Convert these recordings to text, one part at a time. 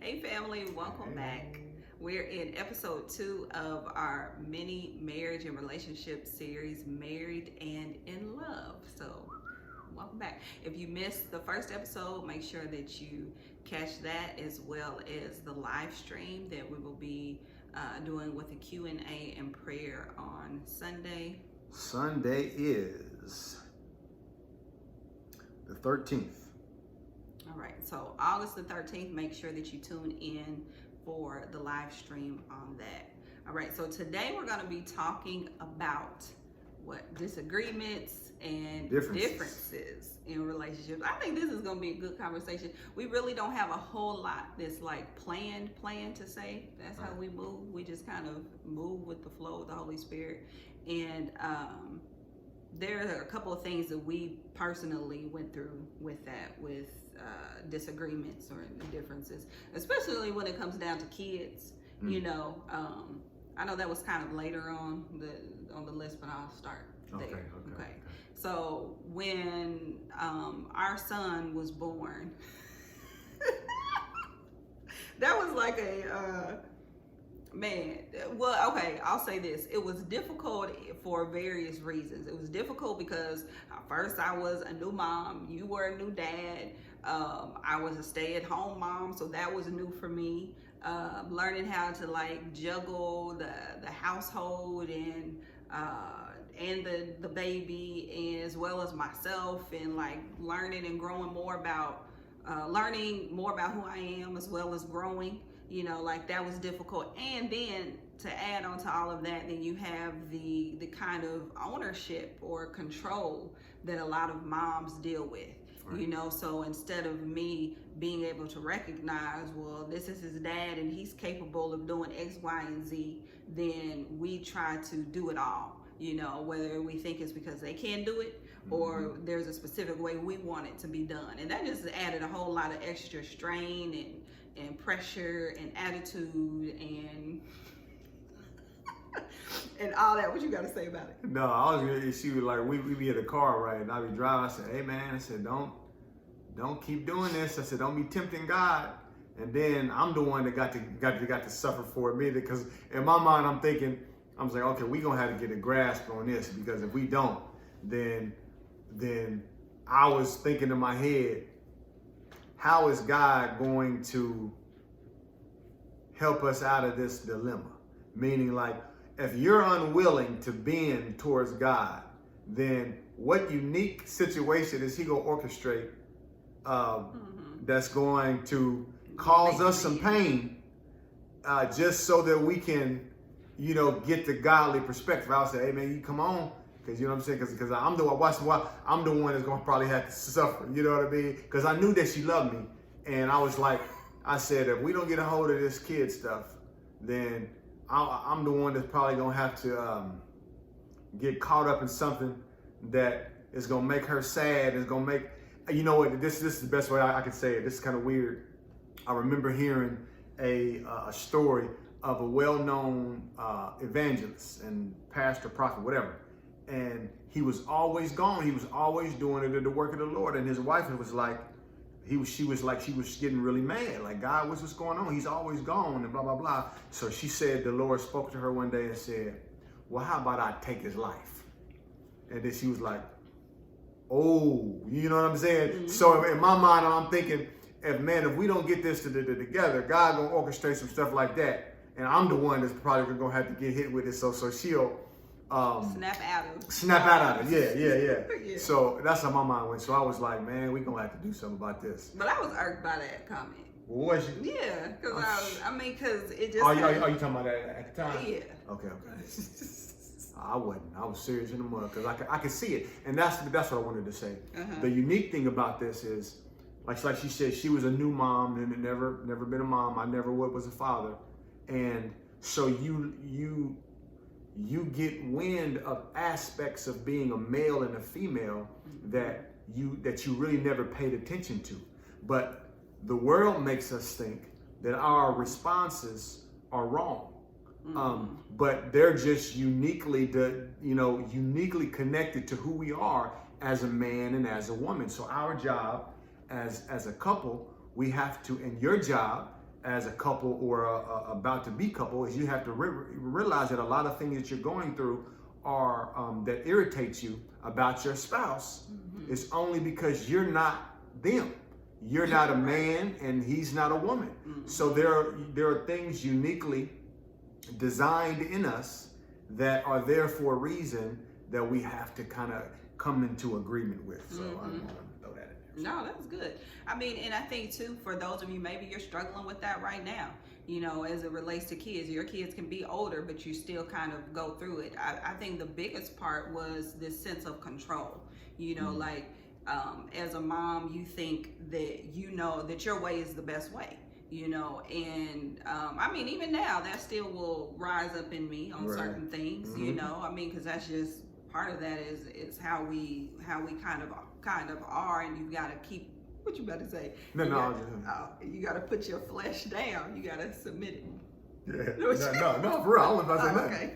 Hey family, welcome back. We're in episode 2 of our mini marriage and relationship series, Married and in Love. So, welcome back. If you missed the first episode, make sure that you catch that, as well as the live stream that we will be doing with a Q&A and prayer on Sunday. Sunday is the 13th. All right, so August the 13th, make sure that you tune in for the live stream on that. All right, so today we're going to be talking about disagreements and differences in relationships. I think this is going to be a good conversation. We really don't have a whole lot that's like planned to say. That's how we move. We just kind of move with the flow of the Holy Spirit. And there are a couple of things that we personally went through with that, with disagreements or differences, especially when it comes down to kids. You know, I know that was kind of later on the list, but I'll start there. Okay. So when our son was born, that was like a man. Well, okay, I'll say this. It was difficult for various reasons. It was difficult because first I was a new mom, you were a new dad. I was a stay-at-home mom, so that was new for me. Learning how to like juggle the household and the baby, as well as myself, and like learning and growing more about who I am, as well as growing. You know, like that was difficult. And then to add on to all of that, then you have the kind of ownership or control that a lot of moms deal with. Right. You know, so instead of me being able to recognize, well, this is his dad and he's capable of doing X, Y, and Z, then we try to do it all, you know, whether we think it's because they can do it or there's a specific way we want it to be done. And that just added a whole lot of extra strain and pressure and attitude and and all that. What you got to say about it? No, she was like, we be in the car, right? And I be driving. I said, hey man, I said, don't keep doing this. I said, don't be tempting God. And then I'm the one that got to suffer for it, because in my mind I'm thinking, I'm like, okay, we gonna have to get a grasp on this, because if we don't, then I was thinking in my head, how is God going to help us out of this dilemma? Meaning, like, if you're unwilling to bend towards God, then what unique situation is he going to orchestrate that's going to cause us some pain just so that we can, you know, get the godly perspective? I would say, hey man, you come on. Because, you know what I'm saying? Because I'm the one that's going to probably have to suffer. You know what I mean? Because I knew that she loved me. And I was like, I said, if we don't get a hold of this kid stuff, then I'm the one that's probably going to have to get caught up in something that is going to make her sad. It's going to make, you know what, this is the best way I can say it. This is kind of weird. I remember hearing a story of a well-known evangelist and pastor, prophet, whatever. And he was always gone. He was always doing the work of the Lord. And his wife was like, she was getting really mad. Like, God, what's going on? He's always gone and blah, blah, blah. So she said, the Lord spoke to her one day and said, well, how about I take his life? And then she was like, oh, you know what I'm saying? Mm-hmm. So in my mind, I'm thinking, if we don't get this together, God gonna orchestrate some stuff like that. And I'm the one that's probably gonna have to get hit with it. So she'll snap out of it. Yeah. So that's how my mind went. So I was like, man, we gonna have to do something about this. But I was irked by that comment. Well, was you? Yeah, because because it just. Are you talking about that at the time? Yeah. Okay. I wasn't. I was serious in the mud, because I could see it, and that's what I wanted to say. The unique thing about this is, like she said, she was a new mom and never been a mom. I never was a father, and so you get wind of aspects of being a male and a female that you really never paid attention to. But the world makes us think that our responses are wrong. But they're just uniquely connected to who we are as a man and as a woman. So our job as a couple, we have to, and your job as a couple or about to be couple is you have to realize that a lot of things that you're going through are that irritates you about your spouse. It's only because you're not them. You're not a man and he's not a woman. So there are things uniquely designed in us that are there for a reason that we have to kind of come into agreement with. So I want to throw that in there. No, that's good. I mean, and I think too, for those of you, maybe you're struggling with that right now, you know, as it relates to kids. Your kids can be older, but you still kind of go through it. I think the biggest part was this sense of control, you know, like as a mom, you think that, you know, that your way is the best way, you know, and I mean, even now that still will rise up in me on certain things, you know, I mean, because that's just part of that is how we kind of are, and you got to keep, what you about to say? No, you got to put your flesh down. You got to submit it. Yeah. No, for real. I wasn't about to say nothing. Okay.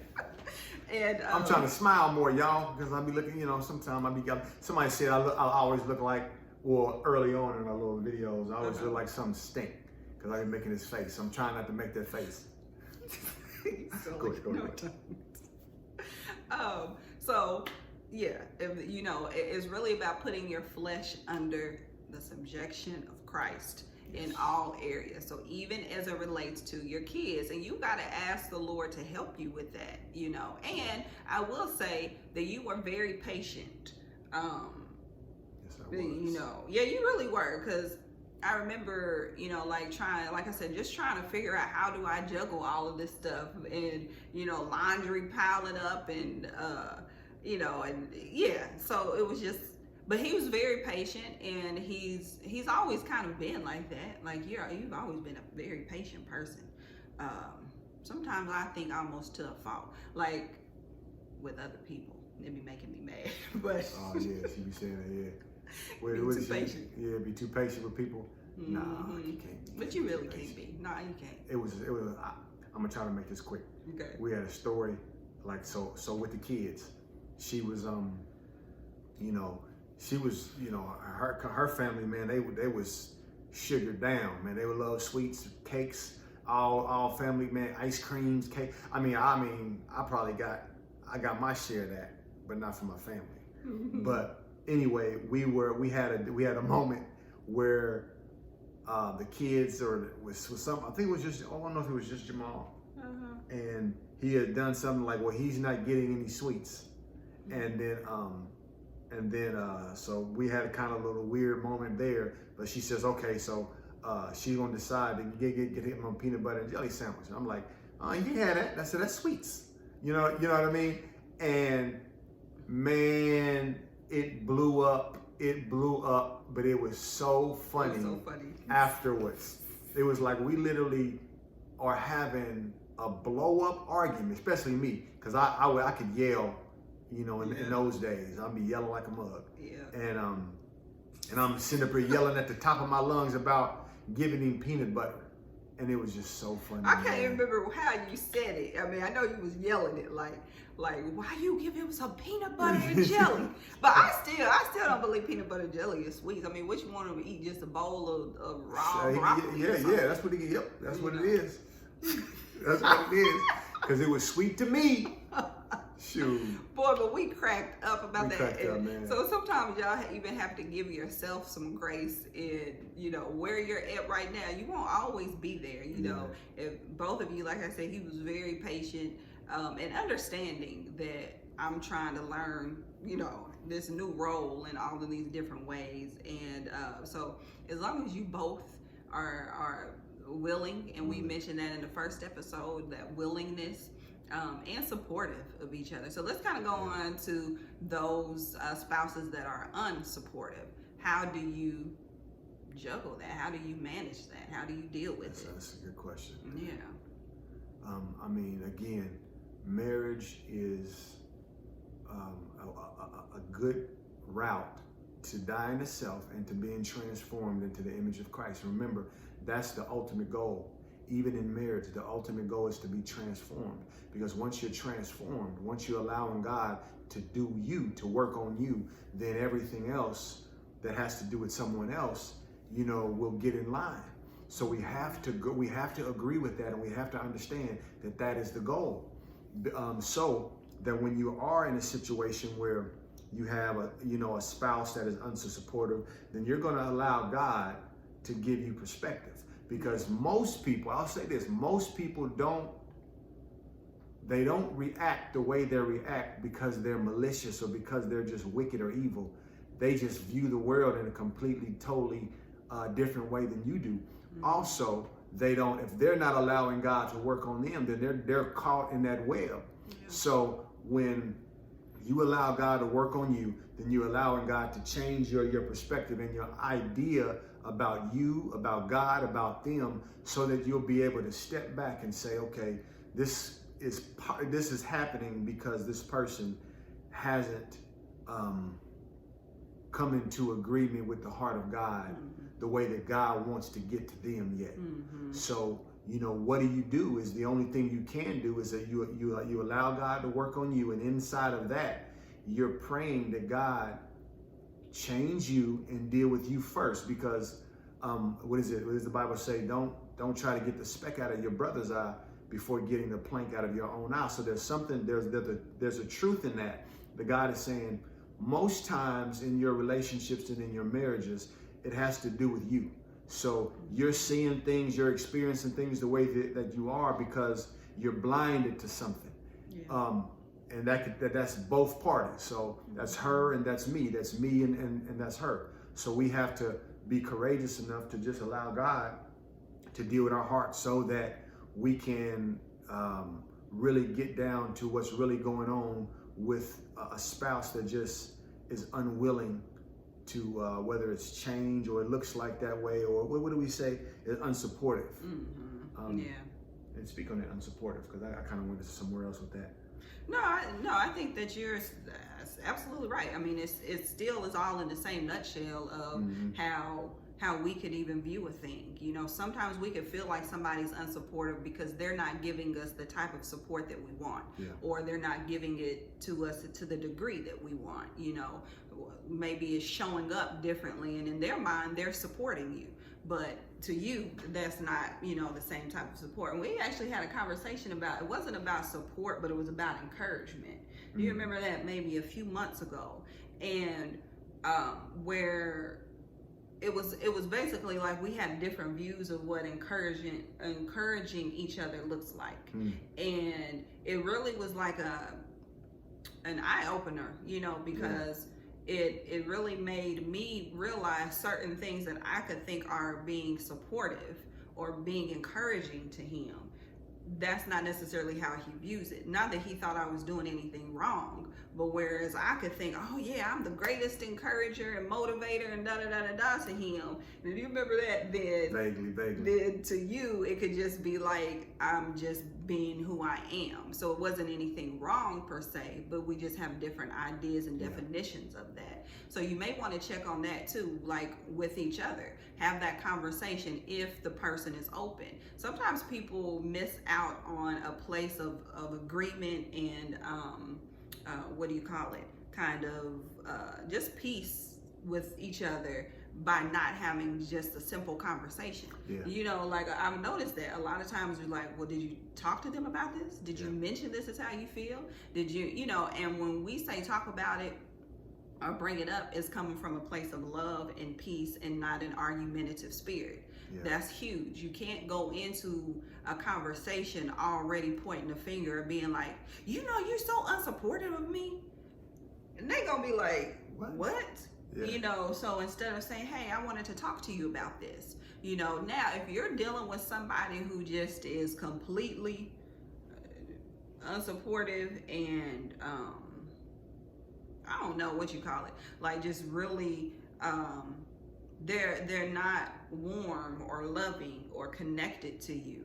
And I'm trying to smile more, y'all, because I be looking, you know, sometimes somebody said I always look like, well, early on in my little videos, I always look like something stink because I be making this face. I'm trying not to make that face. Go ahead. So yeah, you know, it's really about putting your flesh under the subjection of Christ in all areas. So even as it relates to your kids, and you got to ask the Lord to help you with that, you know. And I will say that you were very patient. Yes, I was. You know, yeah, you really were, because I remember, you know, like I said, just trying to figure out how do I juggle all of this stuff, and, you know, laundry piling up, and you know, and yeah, so it was just, but he was very patient, and he's always kind of been like that. Like, you've always been a very patient person. Sometimes I think almost to a fault, like with other people. It be making me mad, but oh yeah, she be saying that, yeah. Be too patient. Yeah, be too patient with people. Nah, you can't. But you really can't be. Nah, you can't. It was. I'm gonna try to make this quick. Okay. We had a story, like so with the kids. She was you know, her family, man, they was sugared down, man. They would love sweets, cakes, all family, man, ice creams, cake. I mean, I got my share of that, but not from my family. But anyway, we had a moment where the kids, or was some, I think it was just, I don't know if it was just Jamal, and he had done something like, well, he's not getting any sweets. And then so we had a kind of little weird moment there, but she says, okay, so she's gonna decide to get him a peanut butter and jelly sandwich. And I'm like, oh, you can have that. I said, that's sweets. You know what I mean? And man, it blew up, but it was so funny, afterwards. It was like we literally are having a blow up argument, especially me, because I could yell. You know, in those days, I'd be yelling like a mug. Yeah. And I'm sitting up here yelling at the top of my lungs about giving him peanut butter. And it was just so funny. I can't remember how you said it. I mean, I know you was yelling it like, why you give him some peanut butter and jelly? But I still don't believe peanut butter and jelly is sweet. I mean, what you want him to eat? Just a bowl of raw broccoli? Yeah, that's what it is. Yep, that's what it is. That's what it is. Because it was sweet to me. Shoot. Boy, but we cracked up about that. Man. So sometimes y'all even have to give yourself some grace in, you know, where you're at right now. You won't always be there, you know. If both of you, like I said, he was very patient and understanding that I'm trying to learn, you know, this new role in all of these different ways. And so as long as you both are willing, and we mentioned that in the first episode, that willingness, and supportive of each other. So let's kind of go on to those spouses that are unsupportive. How do you juggle that? How do you manage that? How do you deal with it? That's a good question. Yeah. I mean, again, marriage is a good route to dying to self and to being transformed into the image of Christ. Remember, that's the ultimate goal. Even in marriage, the ultimate goal is to be transformed. Because once you're transformed, once you're allowing God to do you, to work on you, then everything else that has to do with someone else, you know, will get in line. So we have to agree with that, and we have to understand that that is the goal. So that when you are in a situation where you have a spouse that is unsupportive, then you're going to allow God to give you perspective. Because most people, I'll say this, most people don't react the way they react because they're malicious or because they're just wicked or evil. They just view the world in a completely, totally different way than you do. Also, if they're not allowing God to work on them, then they're caught in that web. Yeah. So when you allow God to work on you, then you're allowing God to change your perspective and your idea about you, about God, about them, so that you'll be able to step back and say, okay, this is happening because this person hasn't come into agreement with the heart of God the way that God wants to get to them yet. So, what do you do? Is the only thing you can do is that you allow God to work on you, and inside of that, you're praying that God change you and deal with you first. Because what does the Bible say? Don't try to get the speck out of your brother's eye before getting the plank out of your own eye. So there's a truth in that. The God is saying most times in your relationships and in your marriages, it has to do with you. So you're seeing things, you're experiencing things the way that you are because you're blinded to something. Yeah. And that's both parties. So that's her and that's me. That's me and that's her. So we have to be courageous enough to just allow God to deal with our hearts so that we can really get down to what's really going on with a spouse that just is unwilling to whether it's change or it looks like that way, or what do we say, is unsupportive. And speak on that unsupportive, because I kind of went somewhere else with that. No, I think that you're absolutely right. I mean, it still is all in the same nutshell of how we could even view a thing. Sometimes we could feel like somebody's unsupportive because they're not giving us the type of support that we want, or they're not giving it to us to the degree that we want. Maybe it's showing up differently, and in their mind, they're supporting you. But to you, that's not, the same type of support. And we actually had a conversation about, it wasn't about support, but it was about encouragement. Do you remember that maybe a few months ago? And where it was basically like we had different views of what encouraging each other looks like. And it really was like an eye-opener, because it really made me realize certain things that I could think are being supportive or being encouraging to him. That's not necessarily how he views it. Not that he thought I was doing anything wrong, but whereas I could think, oh yeah, I'm the greatest encourager and motivator and da-da-da-da-da to him. And if you remember that, then vaguely. Then to you, it could just be like, I'm just being who I am. So it wasn't anything wrong per se, but we just have different ideas and definitions of that. So you may want to check on that too, like with each other. Have that conversation if the person is open. Sometimes people miss out on a place of agreement and kind of just peace with each other by not having just a simple conversation. Like I've noticed that a lot of times you're like, well, did you talk to them about this? Did you mention this is how you feel? Did you, and when we say talk about it or bring it up, it's coming from a place of love and peace and not an argumentative spirit. That's huge. You can't go into a conversation already pointing the finger and being like, you're so unsupportive of me. And they gonna be like, what? So instead of saying, hey, I wanted to talk to you about this, now if you're dealing with somebody who just is completely unsupportive and I don't know what you call it, like just really they're not warm or loving or connected to you,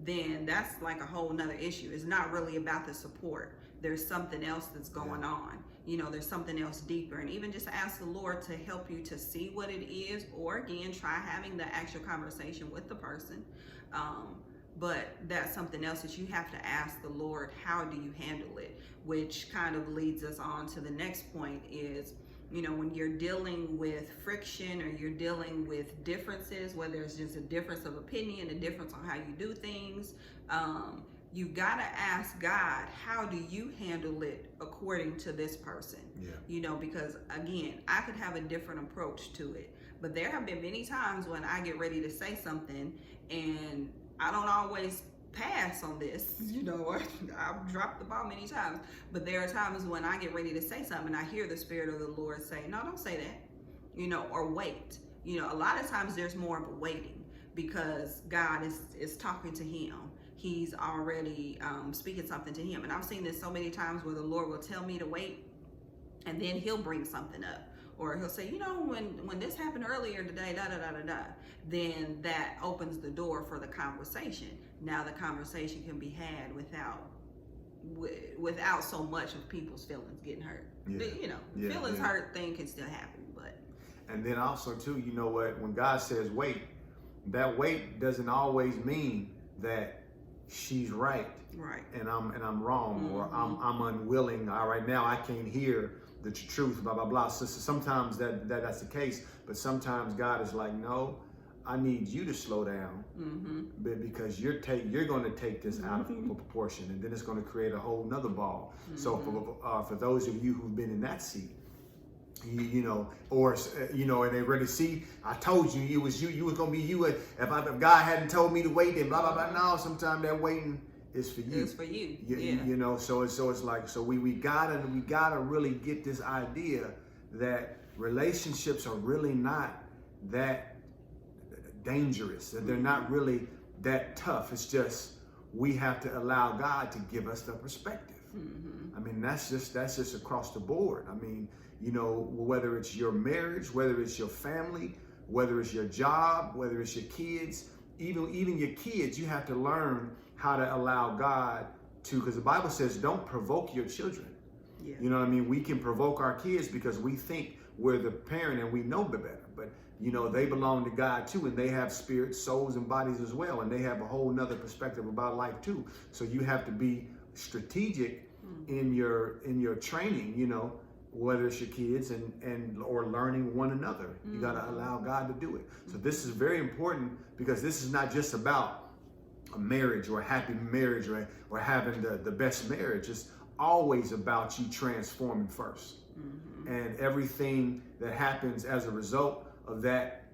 then that's like a whole nother issue. It's not really about the support. There's something else that's going on. There's something else deeper. And even just ask the Lord to help you to see what it is, or again, try having the actual conversation with the person. But that's something else that you have to ask the Lord, how do you handle it? Which kind of leads us on to the next point is, You know, when you're dealing with friction or you're dealing with differences, whether it's just a difference of opinion, a difference on how you do things, you gotta ask God, how do you handle it according to this person? Yeah. You know, because again, I could have a different approach to it, but there have been many times when I get ready to say something and I don't always pass on this, you know, I've dropped the ball many times, but there are times when I get ready to say something and I hear the Spirit of the Lord say, no, don't say that, you know, or wait. You know, a lot of times there's more of a waiting because God is talking to him. He's already speaking something to him. And I've seen this so many times where the Lord will tell me to wait and then he'll bring something up. Or he'll say, you know, when this happened earlier today, then that opens the door for the conversation. Now the conversation can be had without so much of people's feelings getting hurt. Yeah. You know, feelings hurt thing can still happen, but. And then also too, you know what, when God says wait, that wait doesn't always mean that she's right. Right. And I'm wrong, or I'm unwilling. All right, now I can't hear the truth, blah blah blah. So sometimes that's the case, but sometimes God is like, no, I need you to slow down, because you're going to take this out of proportion, and then it's going to create a whole nother ball. So for those of you who've been in that seat, you know, or you know, and they ready to see, I told you you was going to be you. If God hadn't told me to wait, then blah blah blah. No, sometimes that waiting is for you. It's for you. You know, so it's like, so we gotta really get this idea that relationships are really not that dangerous, that they're not really that tough. It's just we have to allow God to give us the perspective. I mean, that's just across the board. I mean, you know, whether it's your marriage, whether it's your family, whether it's your job, whether it's your kids, even your kids, you have to learn how to allow God to, because the Bible says don't provoke your children. Yeah. You know what I mean? We can provoke our kids because we think we're the parent and we know better. But, you know, they belong to God too, and they have spirits, souls, and bodies as well. And they have a whole nother perspective about life too. So you have to be strategic in your training, you know, whether it's your kids and or learning one another. You got to allow God to do it. So this is very important, because this is not just about a marriage or a happy marriage or having the best marriage. It's always about you transforming first. And everything that happens as a result of that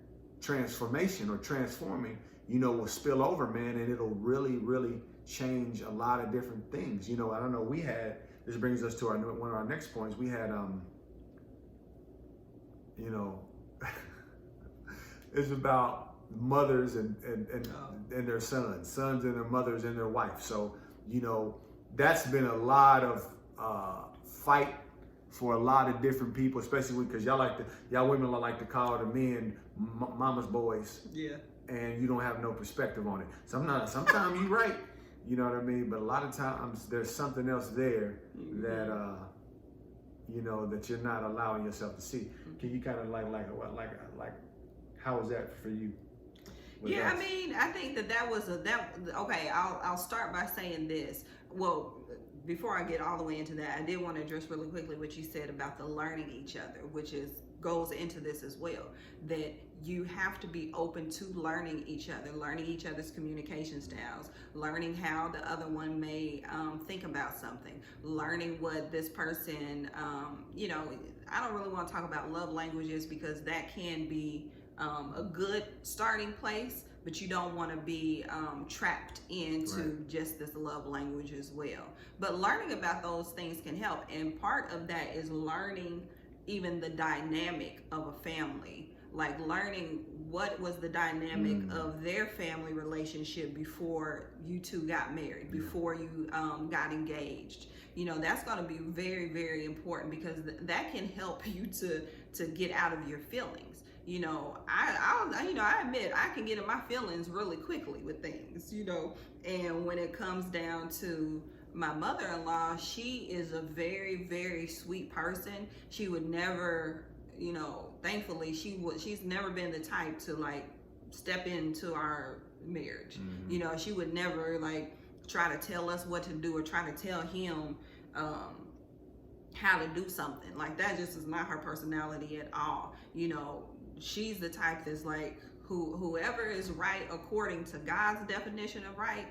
transformation or transforming, you know, will spill over, man, and it'll really, really change a lot of different things. You know, I don't know, this brings us to one of our next points. We had, you know, it's about mothers and their sons and their mothers and their wife. So, you know, that's been a lot of fight for a lot of different people, especially because y'all women like to call the men mama's boys. Yeah. And you don't have no perspective on it. Sometimes you're right. You know what I mean? But a lot of times there's something else there that you know, that you're not allowing yourself to see. Can you kind of like how was that for you? Yeah, I mean, I think that was okay. I'll start by saying this. Well, before I get all the way into that, I did want to address really quickly what you said about the learning each other, which goes into this as well. That you have to be open to learning each other, learning each other's communication styles, learning how the other one may think about something, learning what this person, you know, I don't really want to talk about love languages because that can be a good starting place, but you don't want to be trapped into just this love language as well. But learning about those things can help. And part of that is learning even the dynamic of a family, like learning what was the dynamic of their family relationship before you two got married, before you got engaged. You know, that's going to be very, very important, because that can help you to get out of your feelings. You know, I admit I can get in my feelings really quickly with things, you know, and when it comes down to my mother-in-law, she is a very, very sweet person. She would never, you know, thankfully she's never been the type to like step into our marriage. You know, she would never like try to tell us what to do or try to tell him how to do something. Like, that just is not her personality at all. You know, she's the type that's like, whoever is right according to God's definition of right,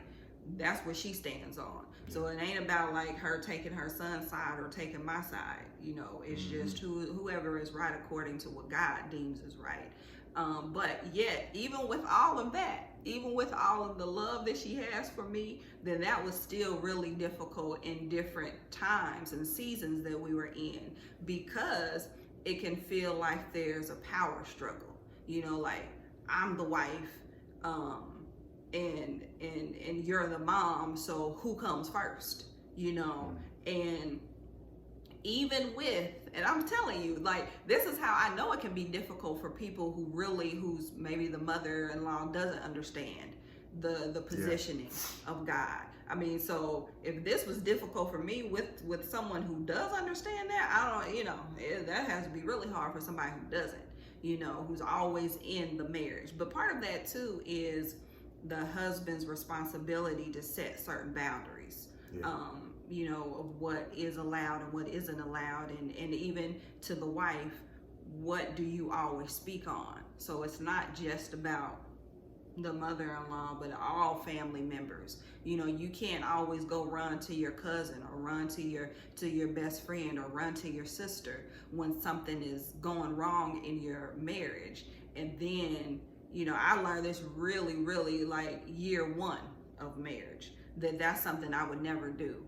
that's what she stands on. So it ain't about like her taking her son's side or taking my side. You know, it's just whoever is right according to what God deems is right. But yet, even with all of that, even with all of the love that she has for me, then that was still really difficult in different times and seasons that we were in, because it can feel like there's a power struggle. You know, like, I'm the wife, and you're the mom, so who comes first? You know, and even with, and I'm telling you, like, this is how I know it can be difficult for people who's maybe the mother-in-law doesn't understand the positioning of God. I mean, so if this was difficult for me with someone who does understand that, I don't, you know, that has to be really hard for somebody who doesn't, you know, who's always in the marriage. But part of that too is the husband's responsibility to set certain boundaries. You know, of what is allowed and what isn't allowed, and even to the wife, what do you always speak on? So it's not just about the mother-in-law, but all family members. You know, you can't always go run to your cousin or run to your best friend or run to your sister when something is going wrong in your marriage. And then, you know, I learned this really, really like year one of marriage, that's something I would never do.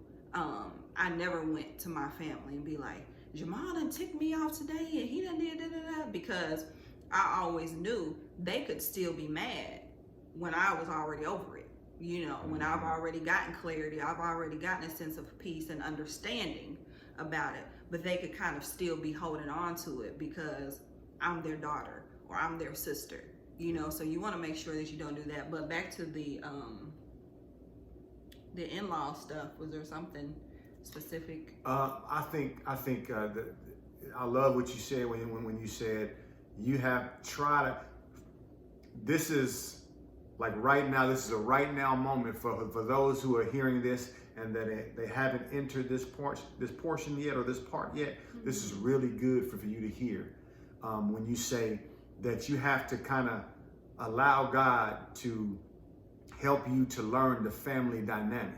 I never went to my family and be like, Jamal done ticked me off today and he done did da-da-da, because I always knew they could still be mad when I was already over it. You know, when I've already gotten clarity, I've already gotten a sense of peace and understanding about it, but they could kind of still be holding on to it because I'm their daughter or I'm their sister, you know. So you want to make sure that you don't do that. But back to the in-law stuff, was there something specific? I think that I love what you said when you said you have tried to. This is like right now. This is a right now moment for those who are hearing this and that they haven't entered this portion yet, or this part yet. This is really good for you to hear when you say that you have to kind of allow God to help you to learn the family dynamic.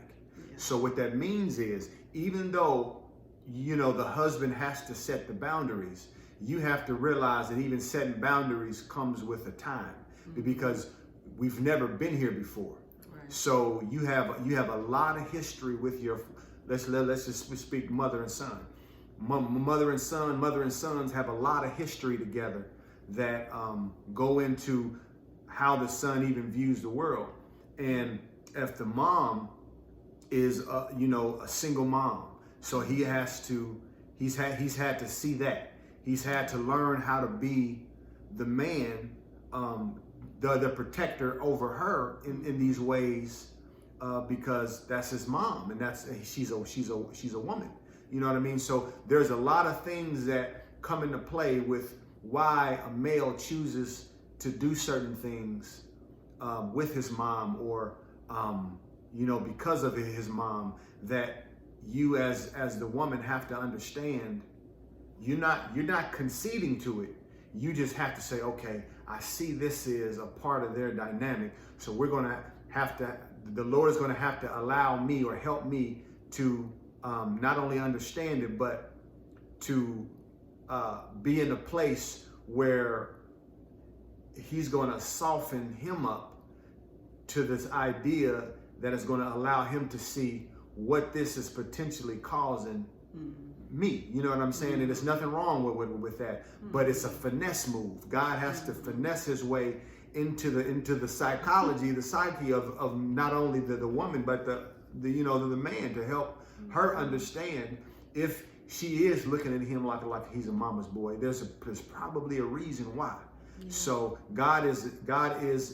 So what that means is, even though, you know, the husband has to set the boundaries, you have to realize that even setting boundaries comes with a time, because we've never been here before. Right. So you have a lot of history with your, let's just speak mother and son. Mother and sons have a lot of history together that go into how the son even views the world. And if the mom is you know, a single mom, so he's had to see that. He's had to learn how to be the man, the protector over her in these ways, because that's his mom, and she's a woman. You know what I mean? So there's a lot of things that come into play with why a male chooses to do certain things with his mom, or you know, because of his mom, that you as the woman have to understand. You're not conceding to it. You just have to say, okay, I see this is a part of their dynamic. So we're going to have to, the Lord is going to have to allow me or help me to not only understand it, but to be in a place where he's going to soften him up to this idea that is going to allow him to see what this is potentially causing me. You know what I'm saying? And there's nothing wrong with that, but it's a finesse move. God has to finesse his way into the psychology, the psyche of not only the woman, but the you know, the man, to help her understand if she is looking at him like he's a mama's boy. There's probably a reason why. Yeah. So God is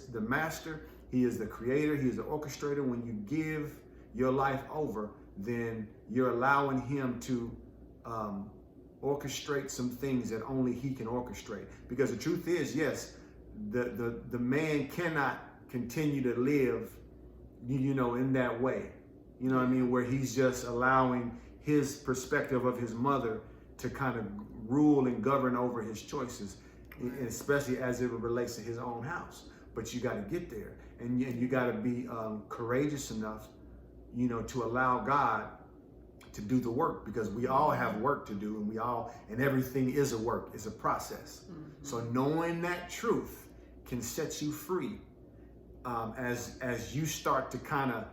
the master. He is the creator. He is the orchestrator. When you give your life over, then you're allowing him to orchestrate some things that only he can orchestrate. Because the truth is, yes, the man cannot continue to live, you know, in that way. You know what I mean? Where he's just allowing his perspective of his mother to kind of rule and govern over his choices, especially as it relates to his own house. But you got to get there, and you got to be courageous enough, to allow God to do the work, because we all have work to do, and everything is a work, it's a process. So knowing that truth can set you free as you start to kind of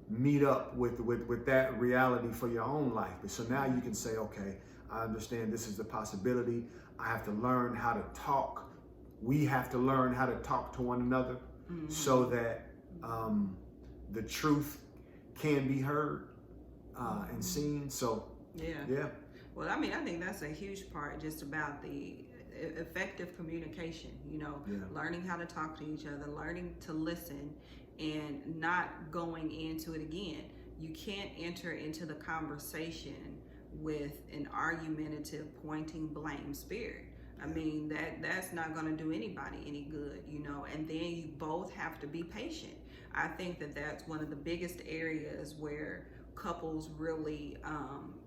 meet up with that reality for your own life. But so now you can say, okay, I understand this is the possibility. I have to learn how to talk. We have to learn how to talk to one another so that the truth can be heard and seen. So yeah. Well, I mean, I think that's a huge part, just about the effective communication, learning how to talk to each other, learning to listen, and not going into it again. You can't enter into the conversation with an argumentative, pointing blame spirit. I mean, that's not going to do anybody any good, and then you both have to be patient. I think that's one of the biggest areas where couples really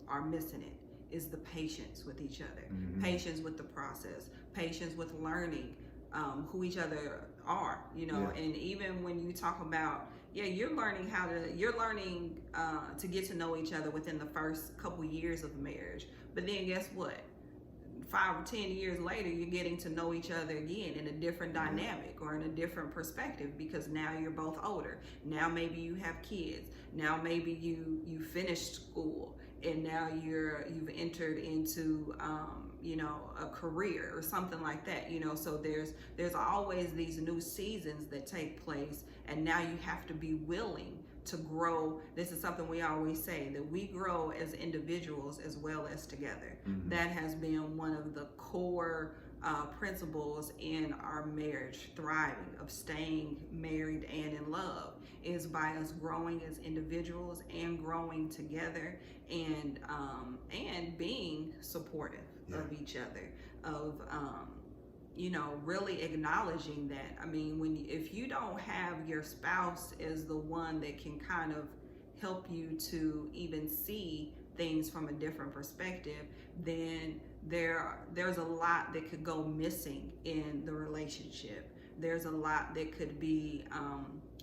are missing it, is the patience with each other, patience with the process, patience with learning who each other are, and even when you talk about, you're learning to get to know each other within the first couple years of marriage, but then guess what? 5 or 10 years later, you're getting to know each other again in a different dynamic or in a different perspective, because now you're both older. Now maybe you have kids. Now maybe you finished school, and now you've entered into a career or something like that. So there's always these new seasons that take place, and now you have to be willing to grow. This is something we always say, that we grow as individuals as well as together. That has been one of the core principles in our marriage thriving, of staying married and in love, is by us growing as individuals and growing together, and being supportive of each other, of really acknowledging that. I mean, if you don't have your spouse as the one that can kind of help you to even see things from a different perspective, then there's a lot that could go missing in the relationship. There's a lot that could be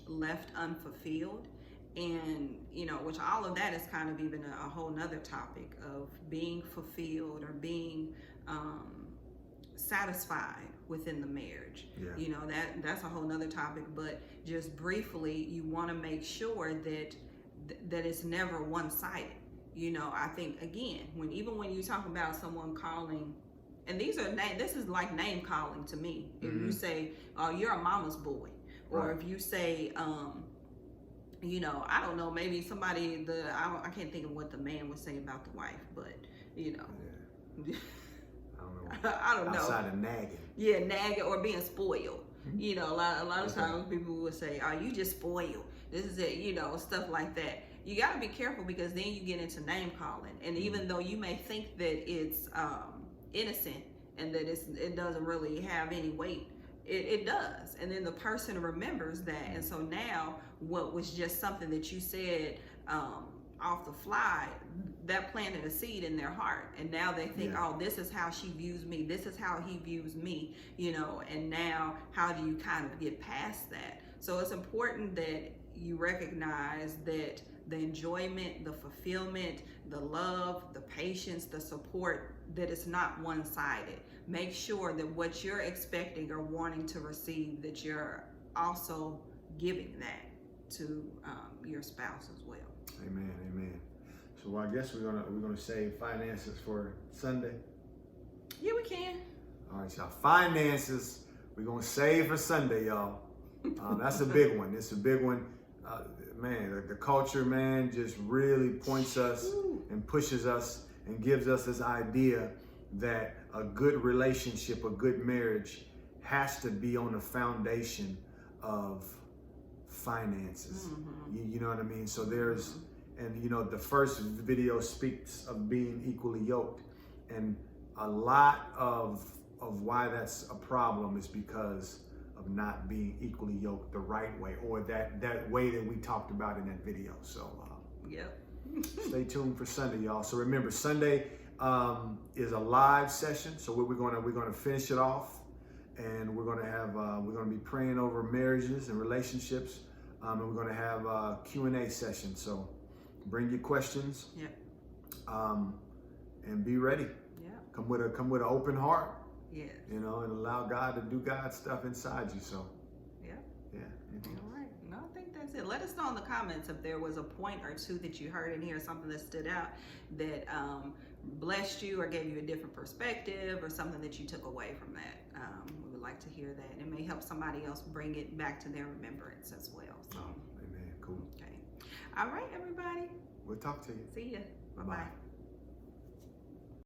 left unfulfilled, and which all of that is kind of even a whole nother topic of being fulfilled or being satisfied within the marriage. That's a whole nother topic, but just briefly, you want to make sure that it's never one-sided. I think, again, when you talk about someone calling, and this is like name calling to me. If you say, oh, you're a mama's boy, or if you say I don't know, maybe somebody, I can't think of what the man would say about the wife, but I don't know. Outside of nagging. Yeah, nagging or being spoiled. A lot of times people would say, "Oh, you just spoiled. This is it." Stuff like that. You got to be careful, because then you get into name calling, and even though you may think that it's innocent and that it doesn't really have any weight, it does. And then the person remembers that, and so now what was just something that you said off the fly, that planted a seed in their heart, and now they think, oh, this is how she views me, this is how he views me, and now how do you kind of get past that? So it's important that you recognize that the enjoyment, the fulfillment, the love, the patience, the support, that it's not one-sided. Make sure that what you're expecting or wanting to receive, that you're also giving that to your spouse as well. Amen. So I guess we're gonna save finances for Sunday. Yeah, we can. All right, y'all. Finances, we're gonna save for Sunday, y'all. That's a big one. It's a big one. Man, the culture, man, just really points us and pushes us and gives us this idea that a good relationship, a good marriage, has to be on the foundation of finances. You know what I mean? So there's, and the first video speaks of being equally yoked, and a lot of why that's a problem is because of not being equally yoked the right way, or that way that we talked about in that video. So Yep. Stay tuned for Sunday, y'all. So remember, Sunday is a live session. So we're gonna finish it off, and we're gonna be praying over marriages and relationships, and we're gonna have a Q&A session. So bring your questions. Yep. And be ready. Yeah. Come with an open heart. Yes. You know, and allow God to do God's stuff inside you. So. Yeah. Yeah. All right. No, I think that's it. Let us know in the comments if there was a point or two that you heard in here, something that stood out that blessed you or gave you a different perspective or something that you took away from that. We would like to hear that. It may help somebody else bring it back to their remembrance as well. So. Amen. Cool. Okay. All right, everybody. We'll talk to you. See ya. Bye-bye.